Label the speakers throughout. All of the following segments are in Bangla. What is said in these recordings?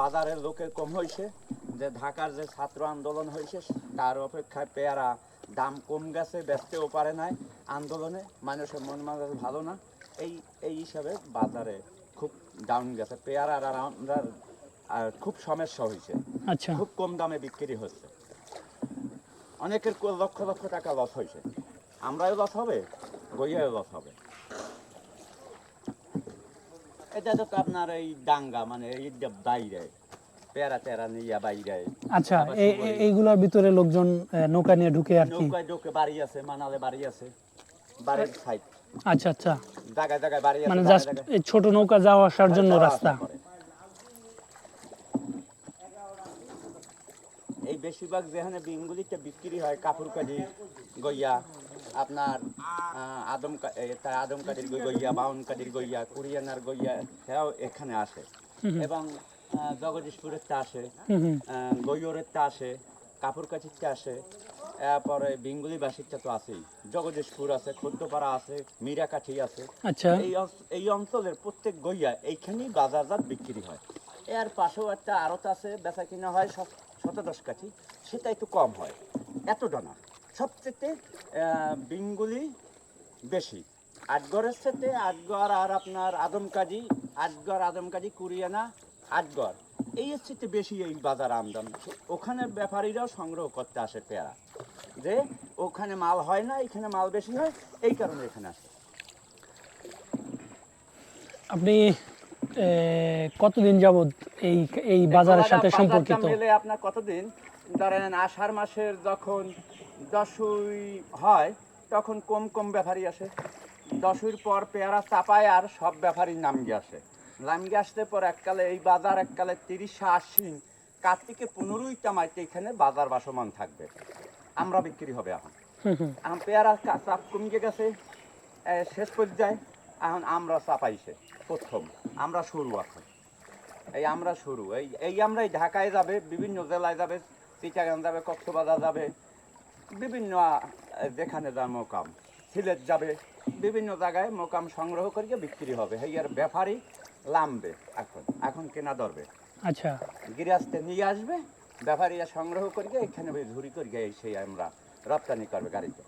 Speaker 1: বাজারের লোকের কম হয়েছে, যে ঢাকার যে ছাত্র আন্দোলন হয়েছে তার অপেক্ষায় পেয়ারা দাম কম গেছে, বেচতেও পারে নাই আন্দোলনে, মানুষের মন মেজাজ ভালো না, এই এই হিসাবে বাজারে খুব ডাউন গেছে পেয়ারার। আর আমরা খুব সমস্যা হয়েছে,
Speaker 2: আচ্ছা
Speaker 1: খুব কম দামে বিক্রি হচ্ছে, অনেকের লক্ষ লক্ষ টাকা লস হয়েছে। আমরাও লস হবে, গইয়াও লস হবে। এটা তো আপনার এই ডাঙ্গা মানে এই বাইরে পেয়ারা টেরা নিয়ে বাইরে।
Speaker 2: আচ্ছা, এইগুলোর ভিতরে লোকজন নৌকা নিয়ে ঢুকে আর কি?
Speaker 1: নৌকায় ঢুকে বাড়ি আছে, মানালে বাড়ি আছে, বাড়ির সাইড।
Speaker 2: আচ্ছা আচ্ছা,
Speaker 1: জায়গায় জায়গায় বাড়ি আছে,
Speaker 2: মানে জাস্ট এই ছোট নৌকা যাওয়া আসার জন্য রাস্তা।
Speaker 1: এই বেশিরভাগ যেখানে বিনগুলিতে বিক্রি হয় কাপুরকাজি গইয়া, আপনার আদমকাঠির গইয়া, বাউনকাঠির গইয়া, কুরিয়ানার গইয়া, সেটাও এখানে আসে। এবং জগদীশপুরেরটা আসে, গইয়রেরটা আসে, কাপুরকাঠিরটা আসে, এরপরে বেঙ্গুলি বাসিরটা তো আছেই, জগদীশপুর আছে, খদ্দপাড়া আছে, মীরাকাঠি আছে।
Speaker 2: আচ্ছা,
Speaker 1: এই অঞ্চলের প্রত্যেক গইয়া এইখানেই বাজারজাত বিক্রি হয়। এর পাশেও একটা আড়ত আছে, বেচা কিনা হয় 17 কাঠি, সেটা একটু কম হয়, এতটা না। সবচেয়ে বেঙ্গুলি বেশি, আটগড়ের সাথে আটগড় আর আপনার আদমকাজি কুরিয়ানা আটগড়, এই হচ্ছে বেশি এই বাজার আমদানি। ওখানে ব্যাপারীরাও সংগ্রহ করতে আসে পেয়ারা, যে ওখানে মাল হয় না, এখানে মাল বেশি হয়, এই কারণে এখানে আসে।
Speaker 2: আপনি কতদিন যাবত এই এই বাজারের সাথে সম্পর্কিত?
Speaker 1: মেলে আপনার কতদিন, ধরেন আষাঢ় মাসের যখন দশই হয় তখন কম কম ব্যাপারী আসে, দশইর পর পেয়ারা চাপায় আর সব ব্যাপারীর নামগে আসে, নামগে আসতে পর এককালে এই বাজার এককালে 30 আশ্বিন কার্তিকে 15ই তামাইতে এখানে বাজার বাসমান থাকবে, আমরা বিক্রি হবে। এখন পেয়ারা চাপ কমে গেছে শেষ পর্যায়ে, এখন আমরা চাপাইছে প্রথম, আমরা শুরু এখন, এই আমরা শুরু, এই আমরাই ঢাকায় যাবে, বিভিন্ন জেলায় যাবে, চিটাগাং যাবে, কক্সবাজার যাবে, বিভিন্ন যেখানে যার মোকাম, সিলেট যাবে, বিভিন্ন জায়গায় মোকাম সংগ্রহ করিয়ে বিক্রি হবে। এই আর ব্যাপারী লামবে, এখন কেনা ধরবে।
Speaker 2: আচ্ছা,
Speaker 1: গৃহস্থে নিয়ে আসবে, ব্যাপারীরা সংগ্রহ করিয়ে এখানে ঝুরি করিয়ে সেই আমরা রপ্তানি করবে গাড়িতে।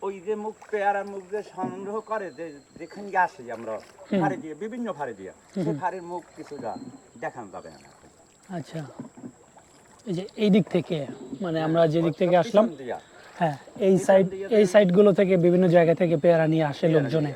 Speaker 1: ওই যে মুখ পেয়ারার মুখ যে সংগ্রহ করে, যে যেখানে আসে আমরা ফাড়ি দিয়ে, বিভিন্ন ফাড়ি দিয়ে, সেই ফাড়ির মুখ কিছুটা দেখানো যাবে না।
Speaker 2: আচ্ছা, এই যে এই দিক থেকে, মানে আমরা যে দিক থেকে আসলাম, হ্যাঁ, এই সাইডগুলো থেকে বিভিন্ন জায়গা থেকে পেয়ারা নিয়ে আসে লোকজনে।